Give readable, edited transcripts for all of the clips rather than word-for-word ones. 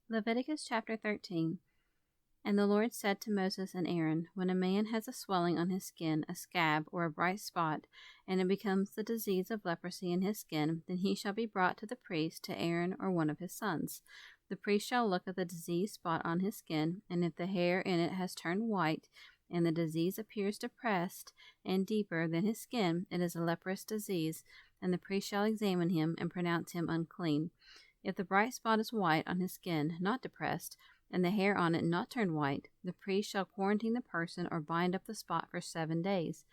Leviticus chapter 13. And the Lord said to Moses and Aaron, when a man has a swelling on his skin, a scab, or a bright spot, and it becomes the disease of leprosy in his skin, then he shall be brought to the priest, to Aaron or one of his sons. The priest shall look at the diseased spot on his skin, and if the hair in it has turned white, and the disease appears depressed and deeper than his skin, it is a leprous disease, and the priest shall examine him and pronounce him unclean. If the bright spot is white on his skin, not depressed, and the hair on it not turned white, the priest shall quarantine the person or bind up the spot for 7 days.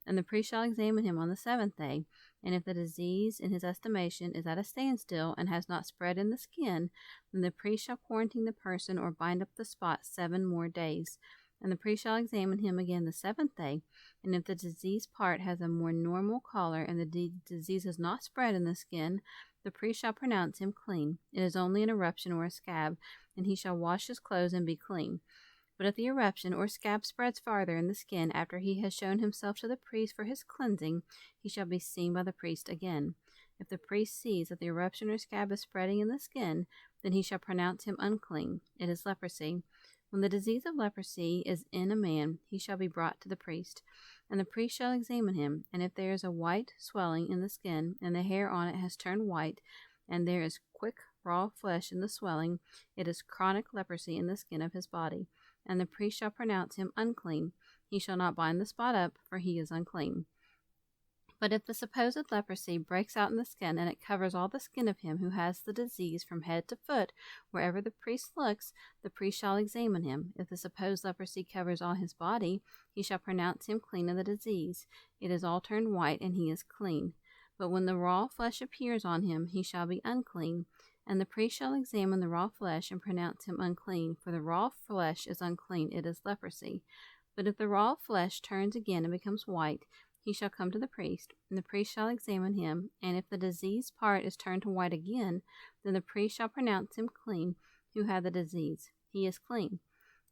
And the priest shall examine him on the 7th day, and if the disease in his estimation is at a standstill and has not spread in the skin, then the priest shall quarantine the person or bind up the spot 7 more days. And the priest shall examine him again the 7th day, and if the diseased part has a more normal color and the disease has not spread in the skin, the priest shall pronounce him clean. It is only an eruption or a scab, and he shall wash his clothes and be clean. But if the eruption or scab spreads farther in the skin after he has shown himself to the priest for his cleansing, he shall be seen by the priest again. If the priest sees that the eruption or scab is spreading in the skin, then he shall pronounce him unclean. It is leprosy. When the disease of leprosy is in a man, he shall be brought to the priest, and the priest shall examine him, and if there is a white swelling in the skin, and the hair on it has turned white, and there is quick raw flesh in the swelling, it is chronic leprosy in the skin of his body, and the priest shall pronounce him unclean. He shall not bind the spot up, for he is unclean. But if the supposed leprosy breaks out in the skin, and it covers all the skin of him who has the disease from head to foot, wherever the priest looks, the priest shall examine him. If the supposed leprosy covers all his body, he shall pronounce him clean of the disease. It is all turned white, and he is clean. But when the raw flesh appears on him, he shall be unclean. And the priest shall examine the raw flesh and pronounce him unclean, for the raw flesh is unclean, it is leprosy. But if the raw flesh turns again and becomes white, he shall come to the priest, and the priest shall examine him, and if the diseased part is turned to white again, then the priest shall pronounce him clean who had the disease. He is clean.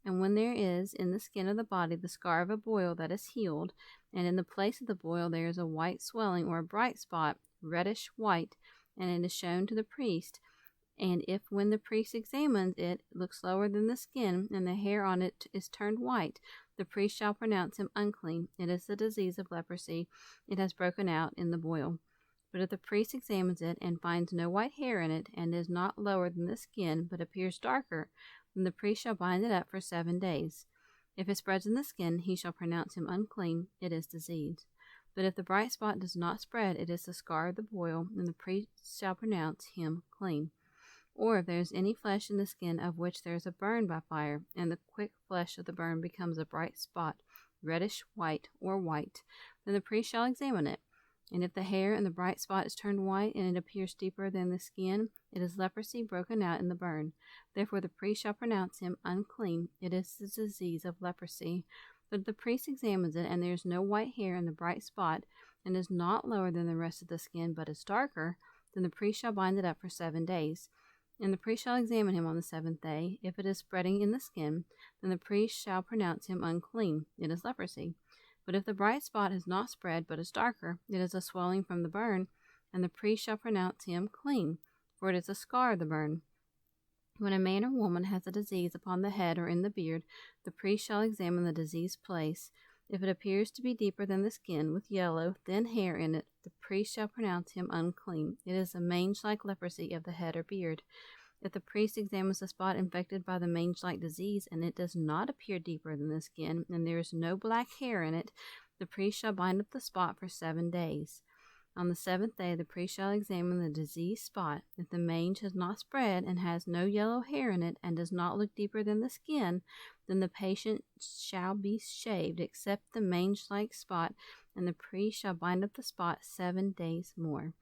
And when there is in the skin of the body the scar of a boil that is healed, and in the place of the boil there is a white swelling or a bright spot, reddish white, and it is shown to the priest, and if when the priest examines it looks lower than the skin, and the hair on it is turned white, the priest shall pronounce him unclean. It is the disease of leprosy. It has broken out in the boil. But if the priest examines it and finds no white hair in it, and is not lower than the skin, but appears darker, then the priest shall bind it up for 7 days. If it spreads in the skin, he shall pronounce him unclean. It is disease. But if the bright spot does not spread, it is the scar of the boil, and the priest shall pronounce him clean. Or if there is any flesh in the skin of which there is a burn by fire, and the quick flesh of the burn becomes a bright spot, reddish white or white, then the priest shall examine it. And if the hair in the bright spot is turned white, and it appears deeper than the skin, it is leprosy broken out in the burn. Therefore the priest shall pronounce him unclean. It is the disease of leprosy. But if the priest examines it, and there is no white hair in the bright spot, and is not lower than the rest of the skin, but is darker, then the priest shall bind it up for 7 days. And the priest shall examine him on the 7th day. If it is spreading in the skin, then the priest shall pronounce him unclean. It is leprosy. But if the bright spot has not spread, but is darker, it is a swelling from the burn, and the priest shall pronounce him clean, for it is a scar of the burn. When a man or woman has a disease upon the head or in the beard, the priest shall examine the diseased place. If it appears to be deeper than the skin, with yellow, thin hair in it, the priest shall pronounce him unclean. It is a mange-like leprosy of the head or beard. If the priest examines the spot infected by the mange-like disease, and it does not appear deeper than the skin, and there is no black hair in it, the priest shall bind up the spot for 7 days. On the 7th day the priest shall examine the diseased spot. If the mange has not spread, and has no yellow hair in it, and does not look deeper than the skin, then the patient shall be shaved, except the mange-like spot, and the priest shall bind up the spot 7 days more.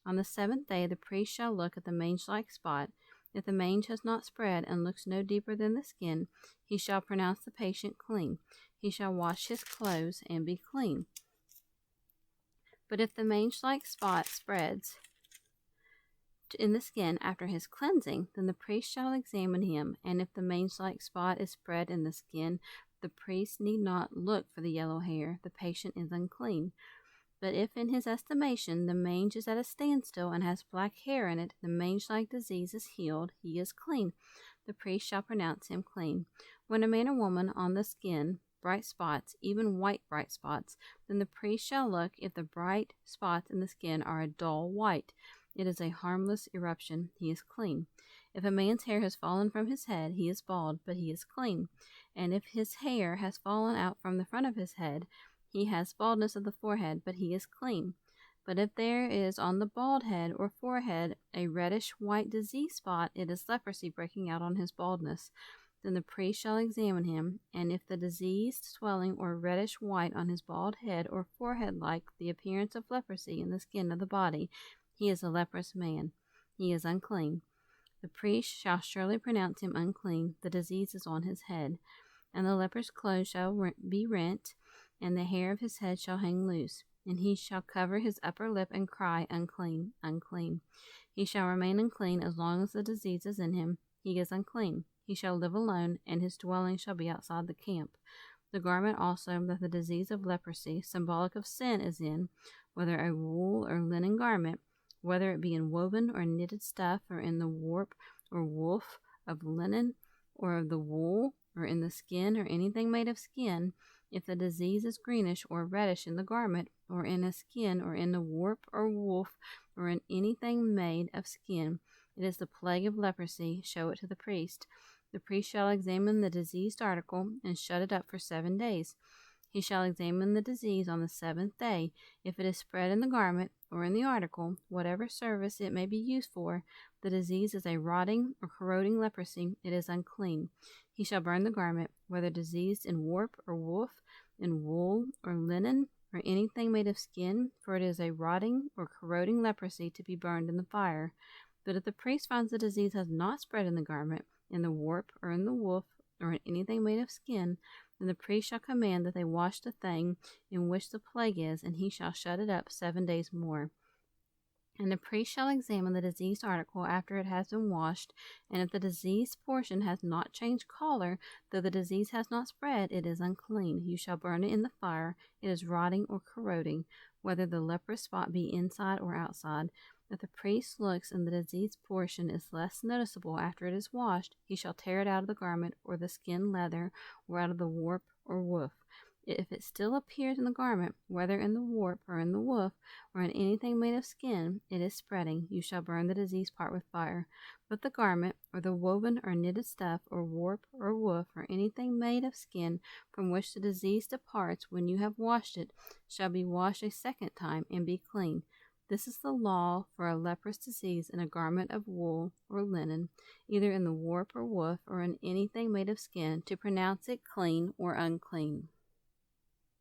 On the 7th day the priest shall look at the mange-like spot. If the mange has not spread, and looks no deeper than the skin, he shall pronounce the patient clean. He shall wash his clothes and be clean. But if the mange-like spot spreads in the skin after his cleansing, then the priest shall examine him, and if the mange-like spot is spread in the skin, the priest need not look for the yellow hair. The patient is unclean. But if in his estimation the mange is at a standstill and has black hair in it, the mange-like disease is healed, he is clean. The priest shall pronounce him clean. When a man or woman on the skin, bright spots, even white bright spots, then the priest shall look if the bright spots in the skin are a dull white. It is a harmless eruption. He is clean. If a man's hair has fallen from his head, he is bald, but he is clean. And if his hair has fallen out from the front of his head, he has baldness of the forehead, but he is clean. But if there is on the bald head or forehead a reddish-white disease spot, it is leprosy breaking out on his baldness. Then the priest shall examine him, and if the diseased swelling or reddish-white on his bald head or forehead like the appearance of leprosy in the skin of the body, he is a leprous man. He is unclean. The priest shall surely pronounce him unclean. The disease is on his head. And the leper's clothes shall be rent, and the hair of his head shall hang loose. And he shall cover his upper lip and cry, unclean, unclean. He shall remain unclean as long as the disease is in him. He is unclean. He shall live alone, and his dwelling shall be outside the camp. The garment also that the disease of leprosy, symbolic of sin, is in, whether a wool or linen garment, whether it be in woven or knitted stuff, or in the warp or woof of linen, or of the wool, or in the skin, or anything made of skin, if the disease is greenish or reddish in the garment, or in a skin, or in the warp or woof, or in anything made of skin, it is the plague of leprosy. Show it to the priest. The priest shall examine the diseased article, and shut it up for 7 days. He shall examine the disease on the 7th day. If it is spread in the garment, or in the article, whatever service it may be used for, the disease is a rotting or corroding leprosy, it is unclean. He shall burn the garment, whether diseased in warp or woof, in wool or linen, or anything made of skin, for it is a rotting or corroding leprosy to be burned in the fire. But if the priest finds the disease has not spread in the garment, in the warp, or in the woof, or in anything made of skin, then the priest shall command that they wash the thing in which the plague is, and he shall shut it up 7 days more. And the priest shall examine the diseased article after it has been washed, and if the diseased portion has not changed color, though the disease has not spread, it is unclean. You shall burn it in the fire. It is rotting or corroding, whether the leprous spot be inside or outside. If the priest looks and the diseased portion is less noticeable after it is washed, he shall tear it out of the garment, or the skin leather, or out of the warp or woof. If it still appears in the garment, whether in the warp or in the woof, or in anything made of skin, it is spreading. You shall burn the diseased part with fire. But the garment, or the woven or knitted stuff, or warp or woof, or anything made of skin from which the disease departs when you have washed it, shall be washed a second time and be clean. This is the law for a leprous disease in a garment of wool or linen, either in the warp or woof, or in anything made of skin, to pronounce it clean or unclean.